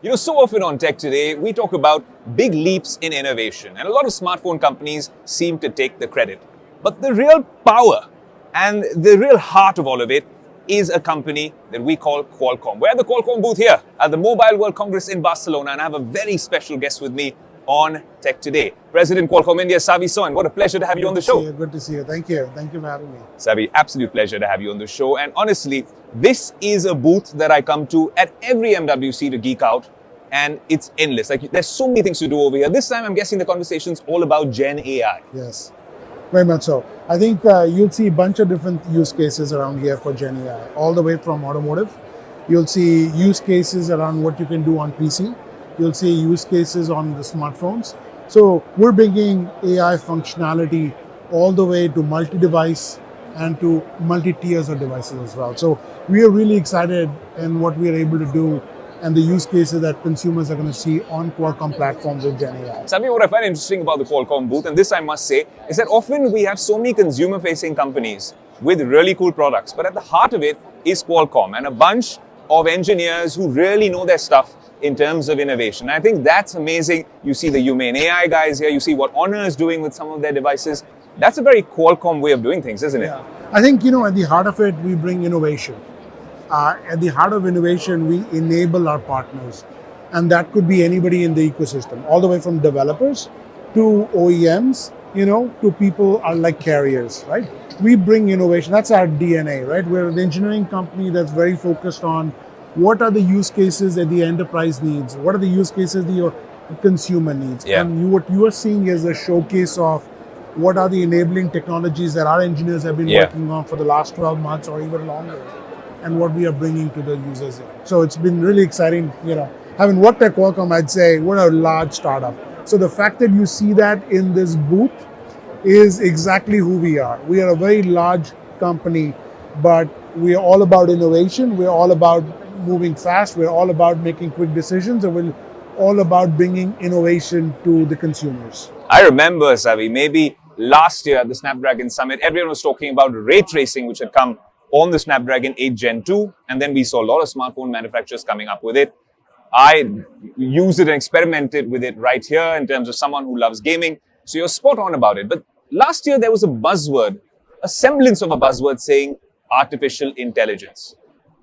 So often on Tech Today, we talk about big leaps in innovation, and a lot of smartphone companies seem to take the credit. But the real power and the real heart of all of it is a company that we call Qualcomm. We're at the Qualcomm booth here at the Mobile World Congress in Barcelona, and I have a very special guest with me on Tech Today. President Qualcomm India, Savi Soin. What a pleasure to have you on the show. Good to see you. Thank you. Thank you for having me. Savi, absolute pleasure to have you on the show. And honestly, this is a booth that I come to at every MWC to geek out, and it's endless. Like, there's so many things to do over here. This time, I'm guessing the conversation's all about Gen AI. Yes, very much so. I think you'll see a bunch of different use cases around here for Gen AI, all the way from automotive. You'll see use cases around what you can do on PC. You'll see use cases on the smartphones. So we're bringing AI functionality all the way to multi-device and to multi-tiers of devices as well. So we are really excited in what we are able to do and the use cases that consumers are going to see on Qualcomm platforms with Gen AI. Savi, what I find interesting about the Qualcomm booth, and this I must say, is that often we have so many consumer-facing companies with really cool products, but at the heart of it is Qualcomm and a bunch of engineers who really know their stuff in terms of innovation. And I think that's amazing. You see the Humane AI guys here, you see what Honor is doing with some of their devices. That's a very Qualcomm way of doing things, isn't it? Yeah. I think, at the heart of it, we bring innovation. At the heart of innovation, we enable our partners. And that could be anybody in the ecosystem, all the way from developers to OEMs, to people like carriers, right? We bring innovation. That's our DNA, right? We're an engineering company that's very focused on what are the use cases that the enterprise needs? What are the use cases the consumer needs? Yeah. And what you are seeing is a showcase of what are the enabling technologies that our engineers have been working on for the last 12 months or even longer, and what we are bringing to the users here. So it's been really exciting, having worked at Qualcomm, I'd say we're a large startup. So the fact that you see that in this booth is exactly who we are. We are a very large company, but we are all about innovation. We're all about moving fast. We're all about making quick decisions, and we're all about bringing innovation to the consumers. I remember, Savi, maybe last year at the Snapdragon Summit, everyone was talking about ray tracing, which had come on the Snapdragon 8 Gen 2, and then we saw a lot of smartphone manufacturers coming up with it. I used it and experimented with it right here in terms of someone who loves gaming. So you're spot on about it. But last year there was a buzzword, a semblance of a buzzword saying artificial intelligence.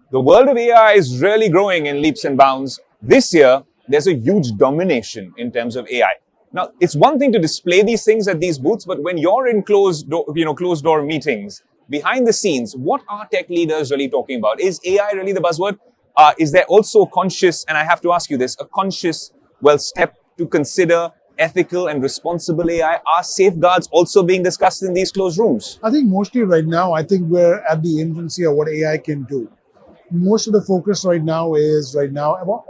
The world of AI is really growing in leaps and bounds. This year, there's a huge domination in terms of AI. Now, it's one thing to display these things at these booths, but when you're in closed door meetings, behind the scenes, what are tech leaders really talking about? Is AI really the buzzword? Is there also conscious, and I have to ask you this, a conscious, step to consider ethical and responsible AI? Are safeguards also being discussed in these closed rooms? I think mostly right now, we're at the infancy of what AI can do. Most of the focus right now,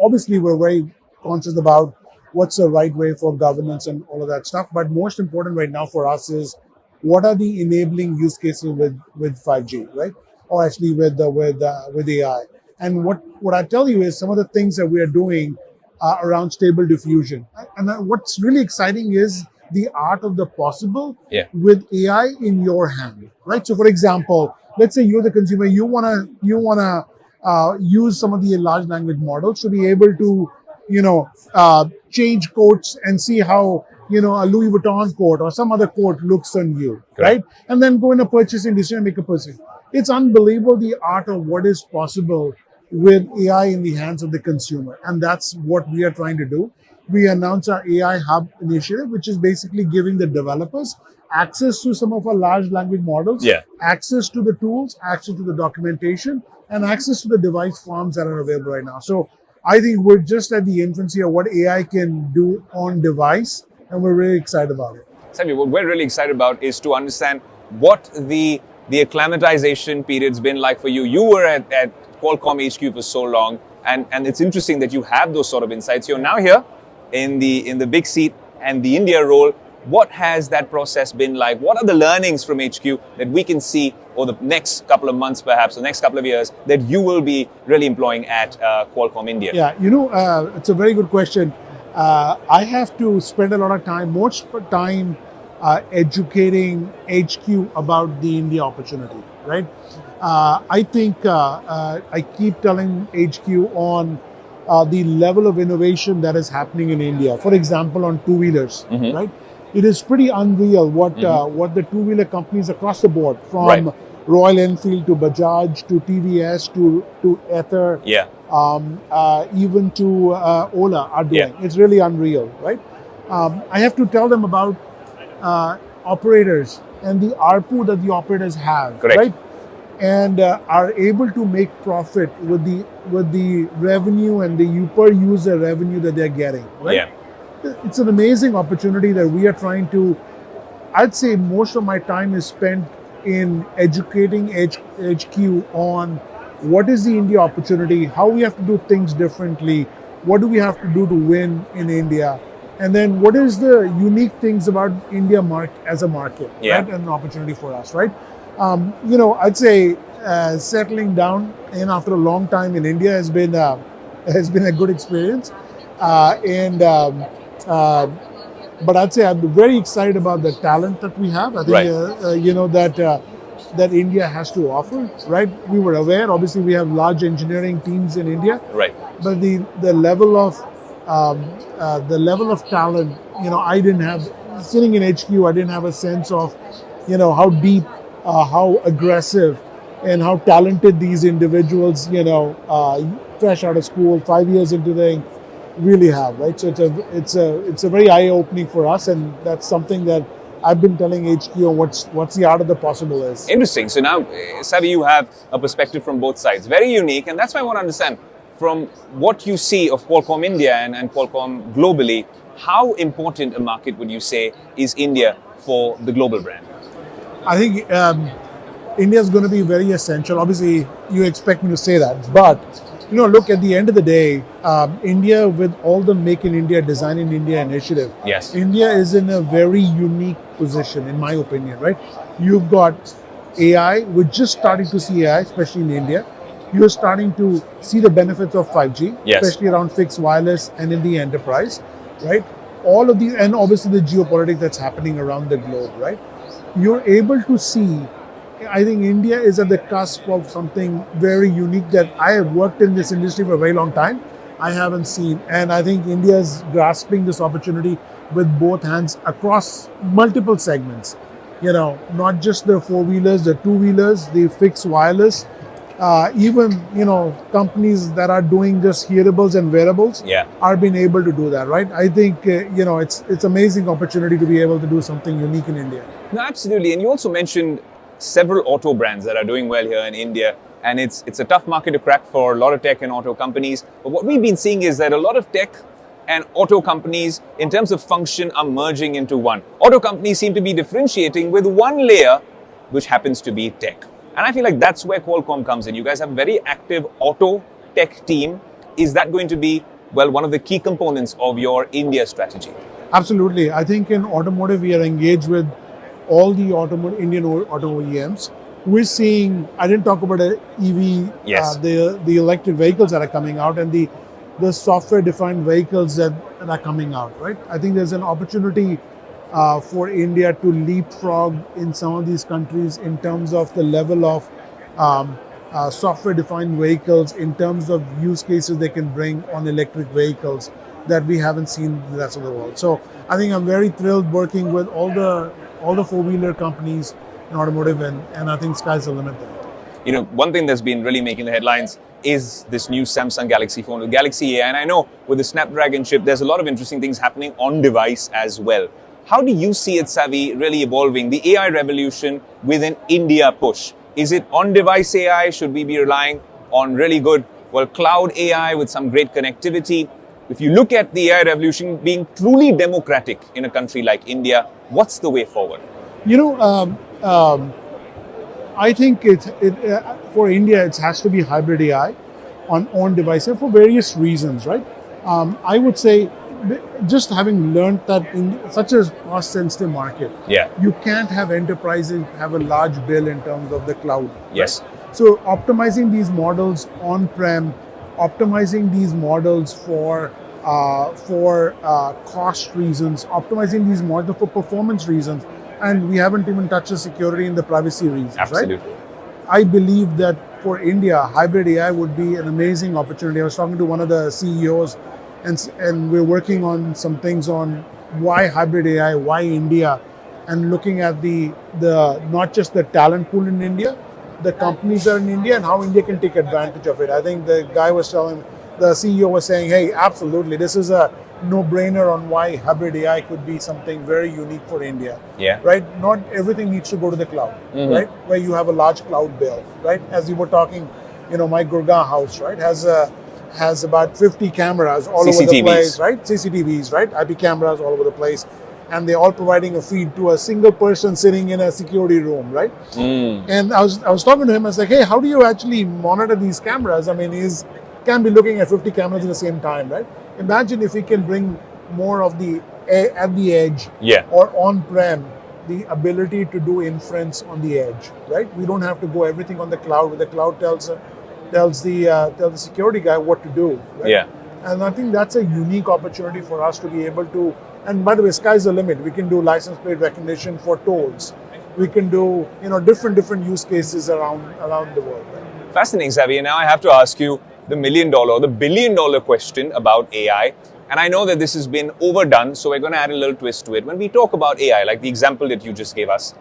obviously we're very conscious about what's the right way for governance and all of that stuff. But most important right now for us is what are the enabling use cases with 5G, right? Or actually with AI. And what I tell you is some of the things that we are doing around stable diffusion. And what's really exciting is the art of the possible with AI in your hand, right? So for example, let's say you're the consumer, you wanna use some of the large language models to be able to, change coats and see how, a Louis Vuitton coat or some other coat looks on you, right? And then go in a purchasing decision and make a purchase. It's unbelievable the art of what is possible with AI in the hands of the consumer. And that's what we are trying to do. We announced our AI Hub initiative, which is basically giving the developers access to some of our large language models, access to the tools, access to the documentation, and access to the device farms that are available right now. So I think we're just at the infancy of what AI can do on device, and we're really excited about it. Savi, what we're really excited about is to understand what the acclimatization period's been like for you. You were at Qualcomm HQ for so long, and it's interesting that you have those sort of insights. You're now here in the big seat and the India role. What has that process been like? What are the learnings from HQ that we can see over the next couple of months, perhaps, the next couple of years, that you will be really employing at Qualcomm India? Yeah, it's a very good question. I have to spend a lot of time, educating HQ about the India opportunity, right? I think I keep telling HQ on the level of innovation that is happening in India. For example, on two-wheelers, right? It is pretty unreal what the two-wheeler companies across the board, from Royal Enfield to Bajaj to TVS to Ether, even to Ola are doing. It's really unreal, right? I have to tell them about operators and the ARPU that the operators have, right? And are able to make profit with the revenue and the per user revenue that they're getting, right? It's an amazing opportunity that we are trying to. I'd say most of my time is spent in educating HQ on what is the India opportunity, how we have to do things differently, what do we have to do to win in India, and then what is the unique things about India as a market, right? And an opportunity for us, right? I'd say settling down in after a long time in India has been a good experience, but I'd say I'm very excited about the talent that we have. I think that India has to offer, right? We were aware, obviously, we have large engineering teams in India, but the level of talent, I didn't have, sitting in HQ, I didn't have a sense of, how deep, how aggressive, and how talented these individuals, fresh out of school, 5 years into the really have, right? So it's a very eye-opening for us, and that's something that I've been telling HQ on what's the art of the possible is. Interesting. So now, Savi, you have a perspective from both sides, very unique, and that's why I want to understand from what you see of Qualcomm India and Qualcomm globally, how important a market would you say is India for the global brand? I think India is going to be very essential. Obviously, you expect me to say that, but look, at the end of the day, India, with all the Make in India, Design in India initiative, India is in a very unique position, in my opinion, right? You've got AI, we're just starting to see AI, especially in India. You're starting to see the benefits of 5G, especially around fixed wireless and in the enterprise, right? All of these, and obviously the geopolitics that's happening around the globe, right? You're able to see, I think India is at the cusp of something very unique that I have worked in this industry for a very long time. I haven't seen. And I think India is grasping this opportunity with both hands across multiple segments. Not just the four-wheelers, the two-wheelers, the fixed wireless, even, companies that are doing just hearables and wearables are being able to do that, right? I think, it's amazing opportunity to be able to do something unique in India. No, absolutely. And you also mentioned several auto brands that are doing well here in India, and it's a tough market to crack for a lot of tech and auto companies. But what we've been seeing is that a lot of tech and auto companies, in terms of function, are merging into one. Auto companies seem to be differentiating with one layer, which happens to be tech. And I feel like that's where Qualcomm comes in. You guys have a very active auto tech team. Is that going to be, one of the key components of your India strategy? Absolutely. I think in automotive, we are engaged with all the Indian auto OEMs. We're seeing, I didn't talk about EV, the electric vehicles that are coming out, and the software-defined vehicles that are coming out, right? I think there's an opportunity for India to leapfrog in some of these countries in terms of the level of software-defined vehicles, in terms of use cases they can bring on electric vehicles that we haven't seen in the rest of the world. So I think I'm very thrilled working with all the four-wheeler companies in automotive, and I think sky's the limit there. One thing that's been really making the headlines is this new Samsung Galaxy phone with Galaxy AI. And I know with the Snapdragon chip, there's a lot of interesting things happening on device as well. How do you see it, Savi, really evolving, the AI revolution with an India push? Is it on-device AI? Should we be relying on really good, cloud AI with some great connectivity? If you look at the AI revolution being truly democratic in a country like India, what's the way forward? I think for India, it has to be hybrid AI on device for various reasons, right? I would say, just having learned that in such a cost-sensitive market, you can't have enterprises have a large bill in terms of the cloud. Yes. Right? So optimizing these models on-prem, optimizing these models for cost reasons, optimizing these models for performance reasons, and we haven't even touched the security and the privacy reasons. Absolutely. Right? I believe that for India, hybrid AI would be an amazing opportunity. I was talking to one of the CEOs, and we're working on some things on why hybrid AI, why India, and looking at the not just the talent pool in India, the companies that are in India, and how India can take advantage of it. I think the guy was telling, the CEO was saying, hey, absolutely, this is a no-brainer on why hybrid AI could be something very unique for India. Yeah. Right? Not everything needs to go to the cloud, right? Where you have a large cloud bill, right? As you were talking, my Gurgaon house, right, has about 50 cameras all over the place, right? CCTVs, right? IP cameras all over the place. And they're all providing a feed to a single person sitting in a security room, right? And I was talking to him, I was like, hey, how do you actually monitor these cameras? I mean, can be looking at 50 cameras at the same time, right? Imagine if we can bring more of the at the edge or on-prem, the ability to do inference on the edge, right? We don't have to go everything on the cloud, where the cloud tells the security guy what to do, right? Yeah. And I think that's a unique opportunity for us to be able to, and by the way, sky's the limit. We can do license plate recognition for tolls. We can do, different use cases around the world. Right? Fascinating, Savi. And now I have to ask you the the billion-dollar question about AI. And I know that this has been overdone, so we're going to add a little twist to it. When we talk about AI, like the example that you just gave us,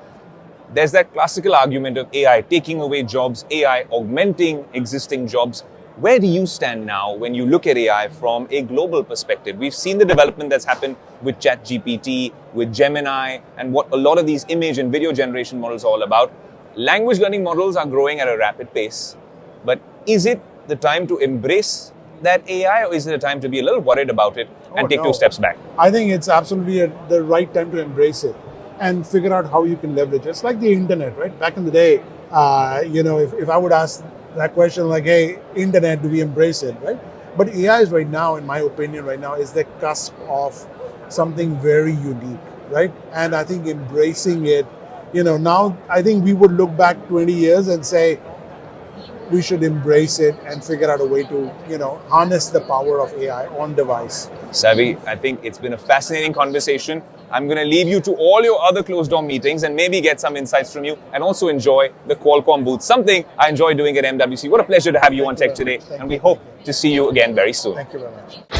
there's that classical argument of AI taking away jobs, AI augmenting existing jobs. Where do you stand now when you look at AI from a global perspective? We've seen the development that's happened with ChatGPT, with Gemini, and what a lot of these image and video generation models are all about. Language learning models are growing at a rapid pace. But is it the time to embrace that AI, or is it a time to be a little worried about it and take 2 steps back? I think it's absolutely the right time to embrace it and figure out how you can leverage it. It's like the internet, right? Back in the day, if I would ask that question like, hey, internet, do we embrace it, right? But AI is right now, in my opinion, right now, is the cusp of something very unique, right? And I think embracing it, now I think we would look back 20 years and say, we should embrace it and figure out a way to, harness the power of AI on device. Savi, I think it's been a fascinating conversation. I'm going to leave you to all your other closed door meetings and maybe get some insights from you, and also enjoy the Qualcomm booth, something I enjoy doing at MWC. What a pleasure to have you on Tech Today, and we hope to see you again very soon. Thank you very much.